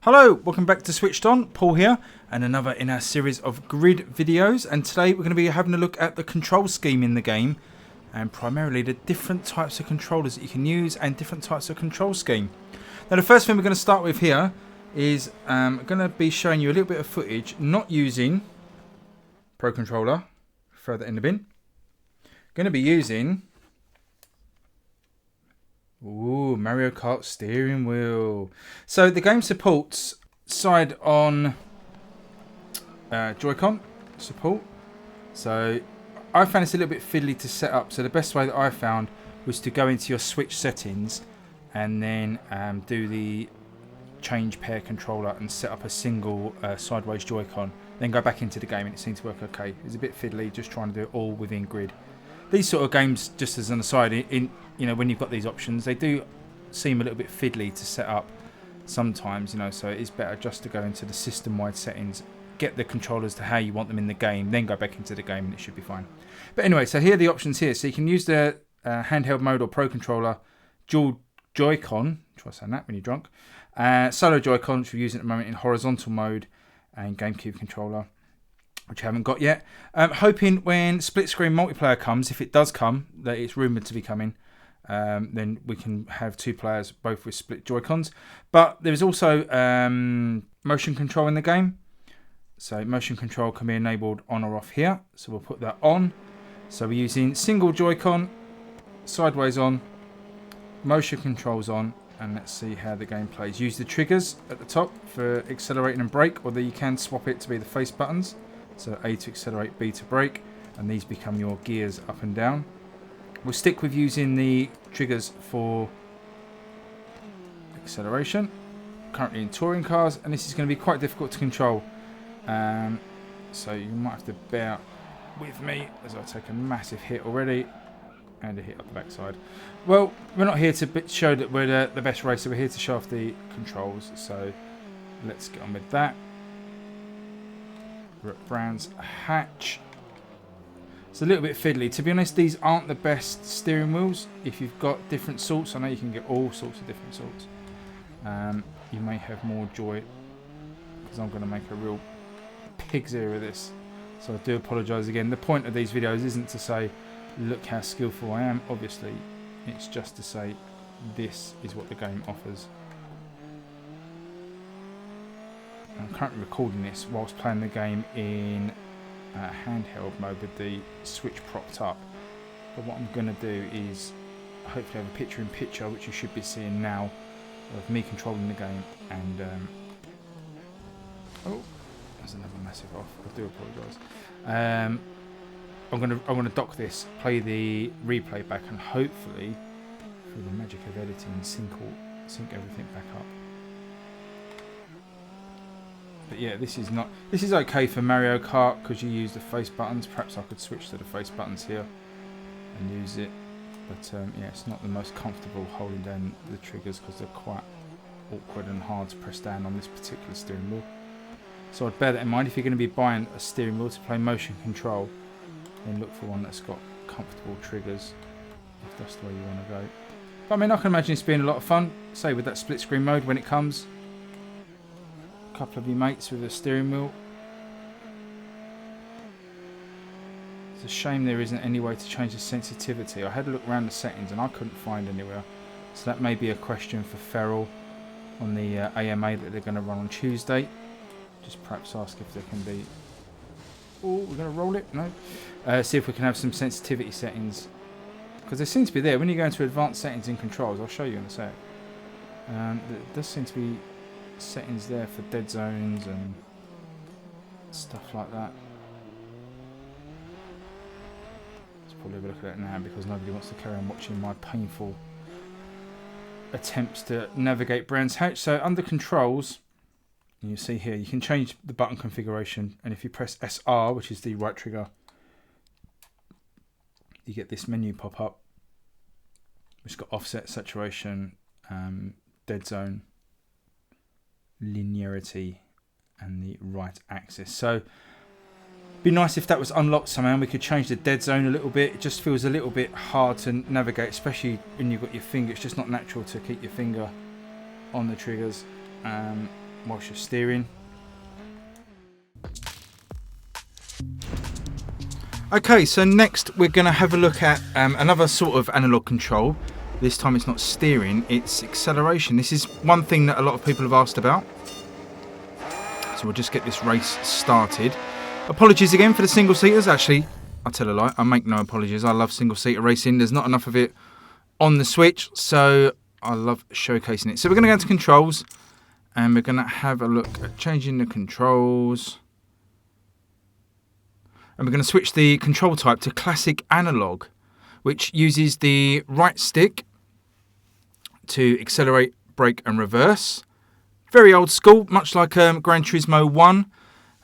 Hello, welcome back to Switched On. Paul here, and another in our series of grid videos. And today we're going to be having a look at the control scheme in the game, and primarily the different types of controllers that you can use and different types of control scheme. Now, the first thing we're going to start with here is I'm going to be showing you a little bit of footage, not using Pro Controller, further in the bin. Going to be using Mario Kart steering wheel. So the game supports side-on Joy-Con support. So I found it's a little bit fiddly to set up. So the best way that I found was to go into your Switch settings and then do the change pair controller and set up a single sideways Joy-Con. Then go back into the game and it seemed to work okay. It's a bit fiddly, just trying to do it all within grid. These sort of games, just as an aside, when you've got these options, they do seem a little bit fiddly to set up sometimes, so it is better just to go into the system-wide settings, get the controllers to how you want them in the game, then go back into the game and it should be fine. But anyway, so here are the options here. So you can use the handheld mode or Pro Controller, dual Joy-Con, try saying that when you're drunk, solo Joy-Con, which we're using at the moment in horizontal mode, and GameCube controller, which I haven't got yet. Hoping when split screen multiplayer comes, if it does come, that it's rumoured to be coming, then we can have two players both with split Joy-Cons. But there's also motion control in the game. So motion control can be enabled on or off here. So we'll put that on. So we're using single Joy-Con, sideways on, motion controls on, and let's see how the game plays. Use the triggers at the top for accelerating and brake, although you can swap it to be the face buttons. So A to accelerate, B to brake, and these become your gears up and down. We'll stick with using the triggers for acceleration, currently in touring cars, and this is going to be quite difficult to control. So you might have to bear with me as I take a massive hit already, and a hit up the backside. Well, we're not here to show that we're the best racer, we're here to show off the controls, so let's get on with that. We're at Brands Hatch. It's a little bit fiddly. To be honest, these aren't the best steering wheels. If you've got different sorts, I know you can get all sorts of different sorts. You may have more joy, because I'm going to make a real pig's ear of this. So I do apologise again. The point of these videos isn't to say, look how skillful I am. Obviously, it's just to say, this is what the game offers. I'm currently recording this whilst playing the game in handheld mode with the Switch propped up. But what I'm going to do is hopefully have a picture-in-picture, which you should be seeing now, of me controlling the game. And oh, there's another massive off. I do apologise. I'm going to dock this, play the replay back, and hopefully, through the magic of editing, sync everything back up. But yeah, this is okay for Mario Kart because you use the face buttons. Perhaps I could switch to the face buttons here and use it. But yeah, it's not the most comfortable holding down the triggers because they're quite awkward and hard to press down on this particular steering wheel. So I'd bear that in mind. If you're going to be buying a steering wheel to play motion control, then look for one that's got comfortable triggers, if that's the way you want to go. But I mean, I can imagine it's being a lot of fun, say with that split screen mode when it comes. A couple of your mates with a steering wheel. It's a shame there isn't any way to change the sensitivity. I had a look around the settings and I couldn't find anywhere. So that may be a question for Ferrell on the AMA that they're going to run on Tuesday. Just perhaps ask if there can be... Oh, we're going to roll it? No. See if we can have some sensitivity settings. Because there seems to be there. When you go into advanced settings and controls, I'll show you in a sec. There does seem to be settings there for dead zones and stuff like that. Let's probably have a look at it now because nobody wants to carry on watching my painful attempts to navigate Brands Hatch. So under controls, you see here, you can change the button configuration, and if you press SR, which is the right trigger, you get this menu pop up, which has got offset, saturation, dead zone, linearity, and the right axis. So it'd be nice if that was unlocked somehow and we could change the dead zone a little bit. It just feels a little bit hard to navigate, especially when you've got your finger. It's just not natural to keep your finger on the triggers. whilst you're steering. Okay, so next we're going to have a look at another sort of analog control. This time it's not steering, it's acceleration. This is one thing that a lot of people have asked about. So we'll just get this race started. Apologies again for the single-seaters. Actually, I'll tell a lie, I make no apologies. I love single-seater racing. There's not enough of it on the Switch, so I love showcasing it. So we're going to go into controls, and we're going to have a look at changing the controls. And we're going to switch the control type to classic analog, which uses the right stick to accelerate, brake and reverse. Very old school, much like Gran Turismo 1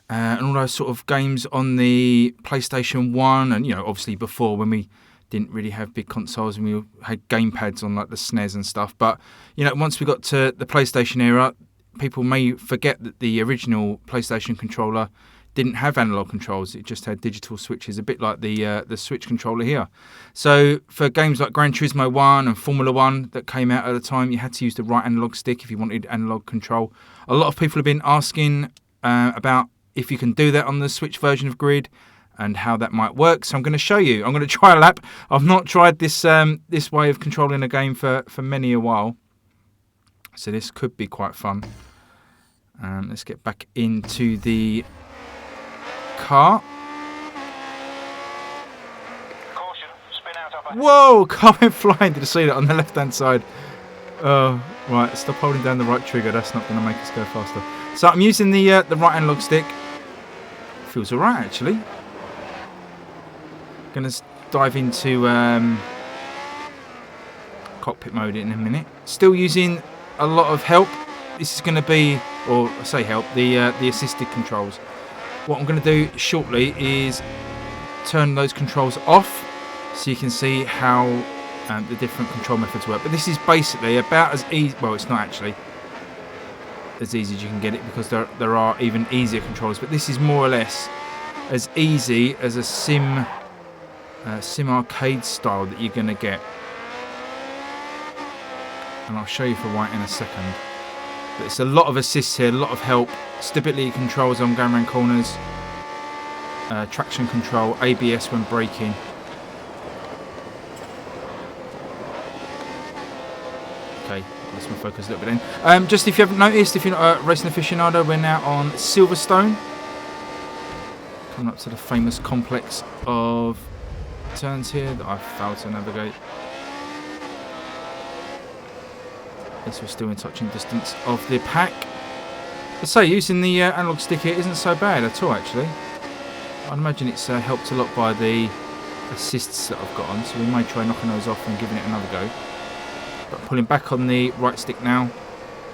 and all those sort of games on the PlayStation 1. And, you know, obviously before when we didn't really have big consoles and we had gamepads on like the SNES and stuff. But, you know, once we got to the PlayStation era, people may forget that the original PlayStation controller didn't have analog controls. It just had digital switches, a bit like the Switch controller here. So for games like Gran Turismo 1 and Formula 1 that came out at the time, you had to use the right analog stick if you wanted analog control. A lot of people have been asking about if you can do that on the Switch version of GRID and how that might work. So I'm going to show you. I'm going to try a lap. I've not tried this this way of controlling a game for many a while. So this could be quite fun. Let's get back into the car. Caution, spin out upper. Whoa, car went flying. Did you see that on the left hand side? Oh, right, stop holding down the right trigger. That's not going to make us go faster. So I'm using the right analog stick. Feels alright actually. Going to dive into cockpit mode in a minute. Still using a lot of help. This is going to be, or I say help, the assisted controls. What I'm going to do shortly is turn those controls off so you can see how the different control methods work. But this is basically about as easy, well, it's not actually as easy as you can get it because there are even easier controls, but this is more or less as easy as a sim arcade style that you're going to get. And I'll show you for why in a second. But it's a lot of assists here, a lot of help. Stability controls on going around corners. Traction control, ABS when braking. Okay, lost my focus a little bit then. Just if you haven't noticed, if you're not a racing aficionado, we're now on Silverstone. Coming up to the famous complex of turns here that I failed to navigate. We're still in touching distance of the pack. I say using the analog stick here isn't so bad at all actually. I'd imagine it's helped a lot by the assists that I've got on, so we may try knocking those off and giving it another go. But pulling back on the right stick now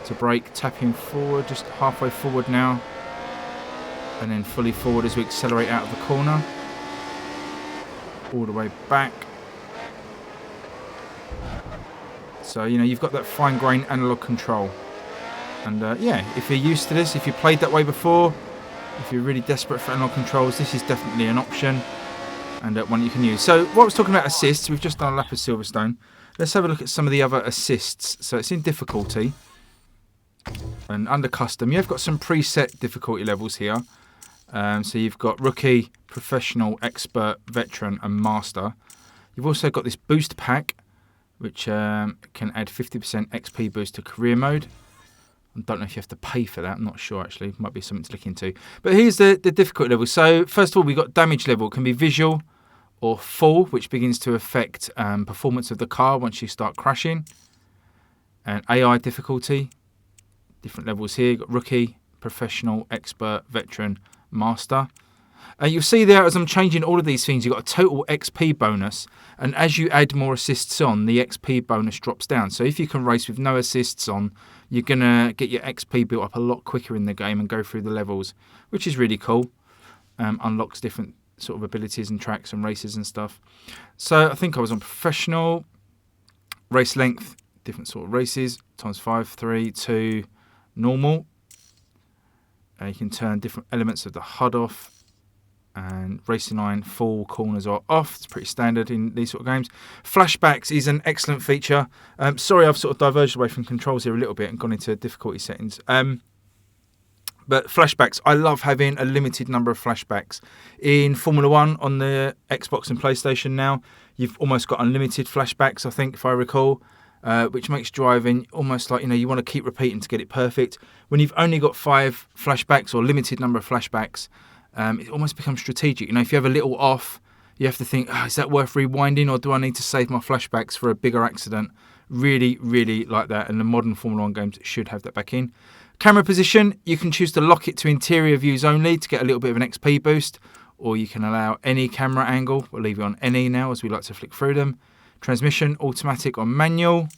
to brake, tapping forward, just halfway forward now, and then fully forward as we accelerate out of the corner, all the way back. So, you know, you've got that fine-grained analog control. And, yeah, if you're used to this, if you played that way before, if you're really desperate for analog controls, this is definitely an option and one you can use. So, what I was talking about assists, we've just done a lap of Silverstone. Let's have a look at some of the other assists. So, it's in difficulty. And under custom, you've got some preset difficulty levels here. So, you've got rookie, professional, expert, veteran, and master. You've also got this boost pack, which can add 50% XP boost to career mode. I don't know if you have to pay for that. I'm not sure, actually. Might be something to look into. But here's the difficulty level. So, first of all, we've got damage level. It can be visual or full, which begins to affect performance of the car once you start crashing. And AI difficulty. Different levels here. You've got rookie, professional, expert, veteran, master. You'll see there as I'm changing all of these things, you've got a total XP bonus, and as you add more assists on, the XP bonus drops down. So if you can race with no assists on, you're going to get your XP built up a lot quicker in the game and go through the levels, which is really cool. Unlocks different sort of abilities and tracks and races and stuff. So I think I was on professional, race length, different sort of races, times 5, 3, 2, normal. You can turn different elements of the HUD off. And racing line, full, corners are off. It's pretty standard in these sort of games. Flashbacks is an excellent feature. Sorry, I've sort of diverged away from controls here a little bit and gone into difficulty settings. But flashbacks, I love having a limited number of flashbacks. In Formula 1 on the Xbox and PlayStation now, you've almost got unlimited flashbacks, I think, if I recall, which makes driving almost like, you want to keep repeating to get it perfect. When you've only got 5 flashbacks or limited number of flashbacks, it almost becomes strategic. If you have a little off, you have to think, is that worth rewinding, or do I need to save my flashbacks for a bigger accident? Really, really like that, and the modern Formula 1 games should have that back in. Camera position, you can choose to lock it to interior views only to get a little bit of an XP boost, or you can allow any camera angle. We'll leave it on any now, as we like to flick through them. Transmission, automatic or manual.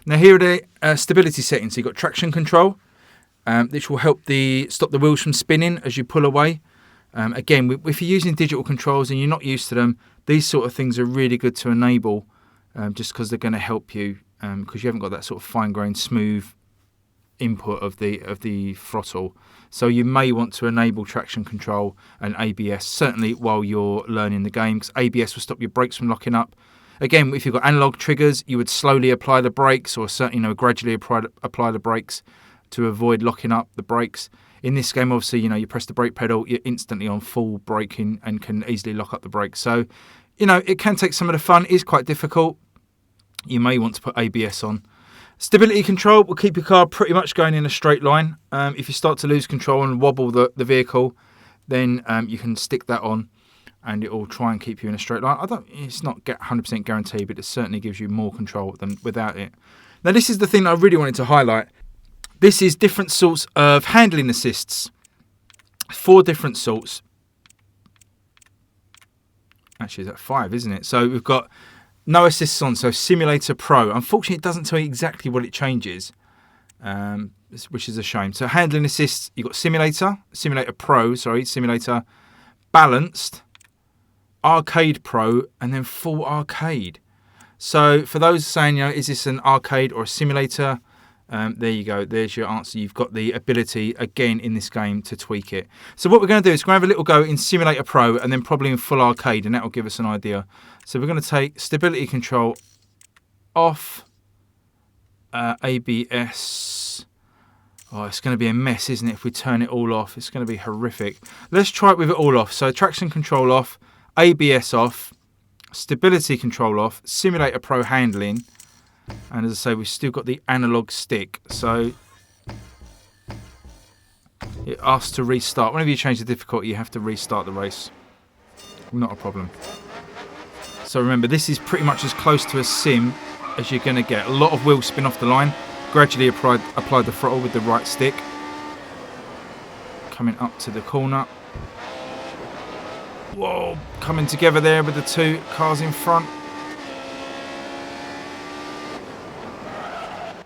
Now here are the stability settings. So you've got traction control, which will help stop the wheels from spinning as you pull away. Again, if you're using digital controls and you're not used to them, these sort of things are really good to enable, just because they're going to help you, because you haven't got that sort of fine-grained, smooth input of the throttle. So you may want to enable traction control and ABS, certainly while you're learning the game, because ABS will stop your brakes from locking up. Again, if you've got analog triggers, you would slowly apply the brakes, or certainly gradually apply the brakes to avoid locking up the brakes. In this game, obviously, you press the brake pedal, you're instantly on full braking and can easily lock up the brakes. So, it can take some of the fun. It is quite difficult. You may want to put ABS on. Stability control will keep your car pretty much going in a straight line. If you start to lose control and wobble the vehicle, then you can stick that on and it will try and keep you in a straight line. It's not 100% guaranteed, but it certainly gives you more control than without it. Now, this is the thing I really wanted to highlight. This is different sorts of handling assists. 4 different sorts. Actually, it's at 5, isn't it? So we've got no assists on, so Simulator Pro. Unfortunately, it doesn't tell you exactly what it changes, which is a shame. So handling assists, you've got Simulator Pro, Simulator Balanced, Arcade Pro, and then Full Arcade. So for those saying, is this an arcade or a simulator? There you go. There's your answer. You've got the ability, again, in this game to tweak it. So what we're going to do is we're going to have a little go in Simulator Pro and then probably in Full Arcade, and that will give us an idea. So we're going to take stability control off, ABS. Oh, it's going to be a mess, isn't it, if we turn it all off? It's going to be horrific. Let's try it with it all off. So traction control off, ABS off, stability control off, Simulator Pro handling. And as I say, we've still got the analog stick. So it asks to restart. Whenever you change the difficulty, you have to restart the race. Not a problem. So remember, this is pretty much as close to a sim as you're going to get. A lot of wheel spin off the line. Gradually apply the throttle with the right stick. Coming up to the corner. Whoa, coming together there with the 2 cars in front.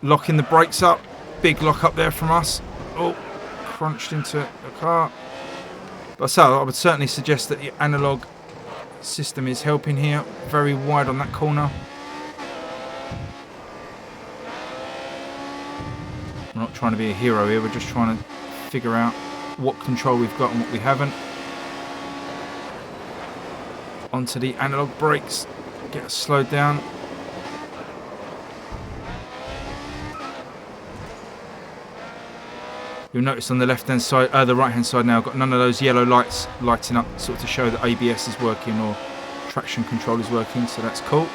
Locking the brakes up. Big lock up there from us. Oh, crunched into the car. But so I would certainly suggest that the analog system is helping here. Very wide on that corner. We're not trying to be a hero here. We're just trying to figure out what control we've got and what we haven't. Onto the analog brakes. Get us slowed down. You'll notice on the left-hand side, the right-hand side now, I've got none of those yellow lights lighting up, sort of to show that ABS is working or traction control is working. So that's cool.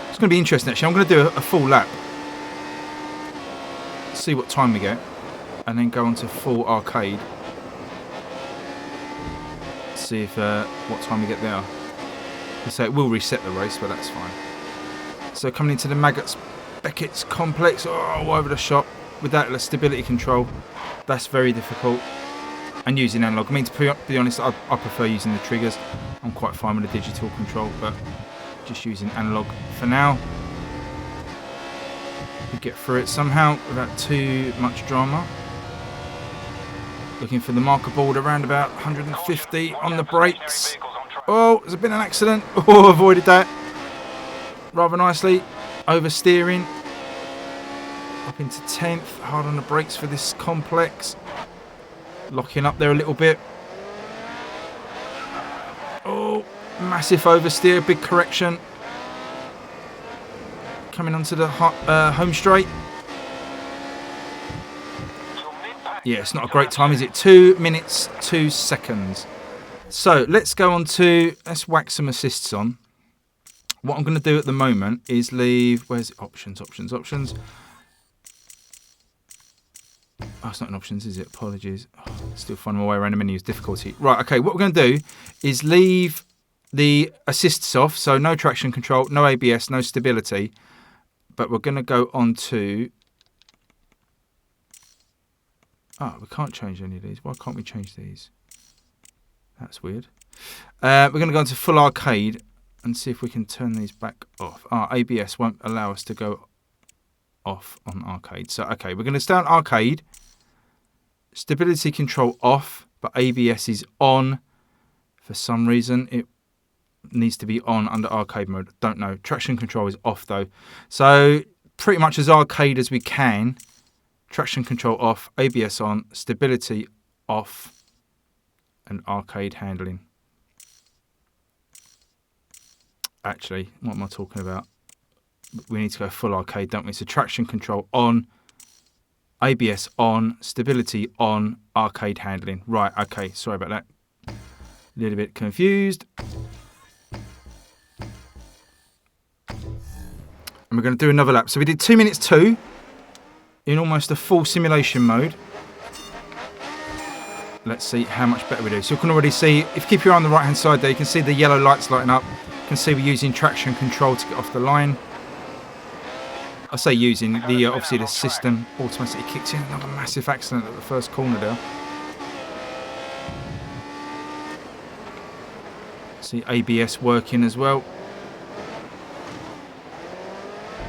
It's going to be interesting actually. I'm going to do a full lap, see what time we get, and then go on to Full Arcade. See if what time we get there. So it will reset the race, but that's fine. So coming into the Maggots Beckett's complex, over the shop. With that stability control, that's very difficult. And using analog. I mean, to be honest, I prefer using the triggers. I'm quite fine with the digital control, but just using analog for now. We get through it somehow without too much drama. Looking for the marker board around about 150 on the brakes. Oh, there's been an accident. Oh, avoided that rather nicely. Oversteering. Up into 10th. Hard on the brakes for this complex. Locking up there a little bit. Oh, massive oversteer. Big correction. Coming onto the home straight. Yeah, it's not a great time, is it? 2 minutes, 2 seconds. So let's go on to, let's whack some assists on. What I'm going to do at the moment is leave, where's it? Options. Oh, it's not in options, is it? Apologies. Oh, still finding my way around the menus. Difficulty. Right, okay, what we're going to do is leave the assists off. So no traction control, no ABS, no stability. But we're going to go on to... Oh, we can't change any of these. Why can't we change these? That's weird. We're going to go into full arcade and see if we can turn these back off. ABS won't allow us to go off on arcade. So, okay, we're going to stay on arcade. Stability control off, but ABS is on. For some reason, it needs to be on under arcade mode. Don't know. Traction control is off, though. So, pretty much as arcade as we can. Traction control off, ABS on, stability off, and arcade handling. Actually, what am I talking about? We need to go full arcade, don't we? So traction control on, ABS on, stability on, arcade handling. Right, okay, sorry about that. A little bit confused. And we're going to do another lap. So we did 2 minutes 2 in almost a full simulation mode. Let's see how much better we do. So you can already see, if you keep your eye on the right hand side there, you can see the yellow lights lighting up. You can see we're using traction control to get off the line. I say using, the obviously the system automatically kicks in. Another massive accident at the first corner there. See ABS working as well.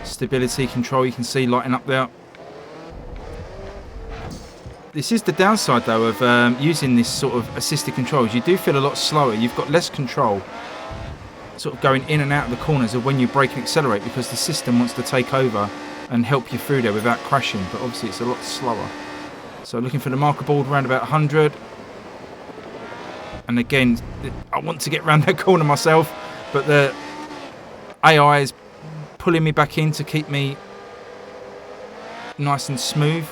Stability control you can see lighting up there. This is the downside though of using this sort of assisted controls. You do feel a lot slower. You've got less control sort of going in and out of the corners of when you brake and accelerate, because the system wants to take over and help you through there without crashing, but obviously it's a lot slower. So looking for the marker board around about 100. And again, I want to get around that corner myself, but the AI is pulling me back in to keep me nice and smooth.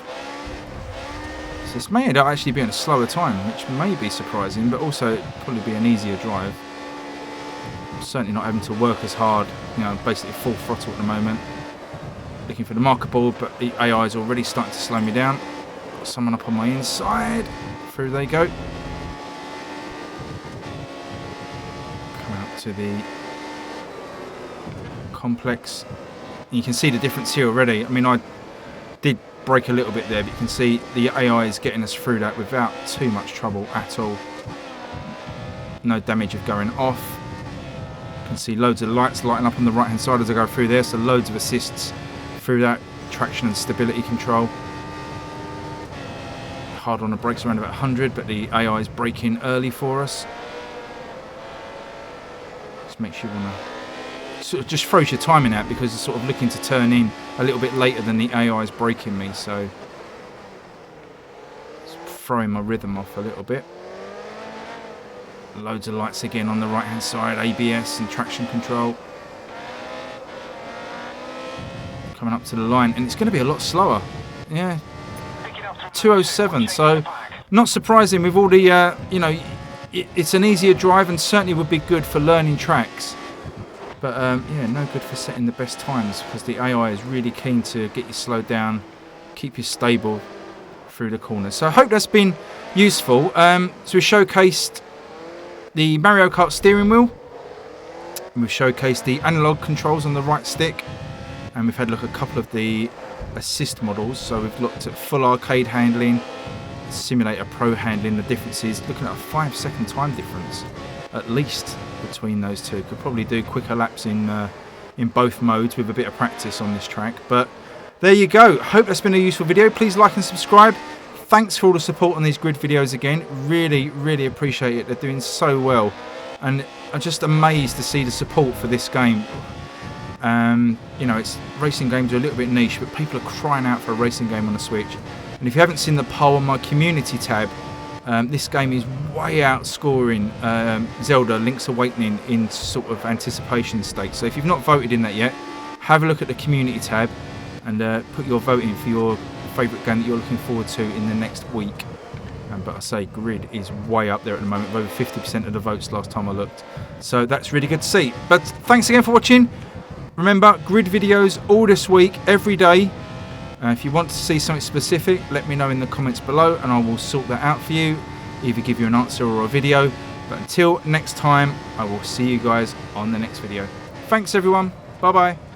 So this may end up actually being a slower time, which may be surprising, but also probably be an easier drive. I'm certainly not having to work as hard, you know, basically full throttle at the moment. Looking for the marker board, but the AI is already starting to slow me down. Got someone up on my inside. Through they go. Coming up to the complex. And you can see the difference here already. I mean, I did brake a little bit there, but you can see the AI is getting us through that without too much trouble at all. No damage of going off. You can see loads of lights lighting up on the right hand side as I go through there, so loads of assists through that. Traction and stability control. Hard on the brakes around about 100, but the AI is braking early for us. Just makes you want to sort of just throws your timing out, because it's sort of looking to turn in a little bit later than the AI is braking me, so it's throwing my rhythm off a little bit. Loads of lights again on the right hand side, ABS and traction control. Coming up to the line, and it's going to be a lot slower. Yeah, 207, so not surprising with all the, you know, it's an easier drive and certainly would be good for learning tracks. But yeah, no good for setting the best times, because the AI is really keen to get you slowed down, keep you stable through the corners. So I hope that's been useful. So we showcased the Mario Kart steering wheel, and we've showcased the analog controls on the right stick, and we've had a look at a couple of the assist models. So we've looked at full arcade handling, simulator pro handling, the differences, looking at a 5-second time difference at least between those two. Could probably do quicker laps in both modes with a bit of practice on this track. But there you go. Hope that's been a useful video. Please like and subscribe. Thanks for all the support on these grid videos again. Really, really appreciate it. They're doing so well, and I'm just amazed to see the support for this game. You know, it's racing games are a little bit niche, but people are crying out for a racing game on the Switch. And if you haven't seen the poll on my community tab, this game is way outscoring Zelda Link's Awakening in sort of anticipation state. So if you've not voted in that yet, have a look at the community tab and put your vote in for your favourite game that you're looking forward to in the next week. But I say Grid is way up there at the moment, with over 50% of the votes last time I looked. So that's really good to see. But thanks again for watching. Remember, Grid videos all this week, every day. If you want to see something specific, let me know in the comments below and I will sort that out for you. Either give you an answer or a video. But until next time, I will see you guys on the next video. Thanks everyone. Bye bye.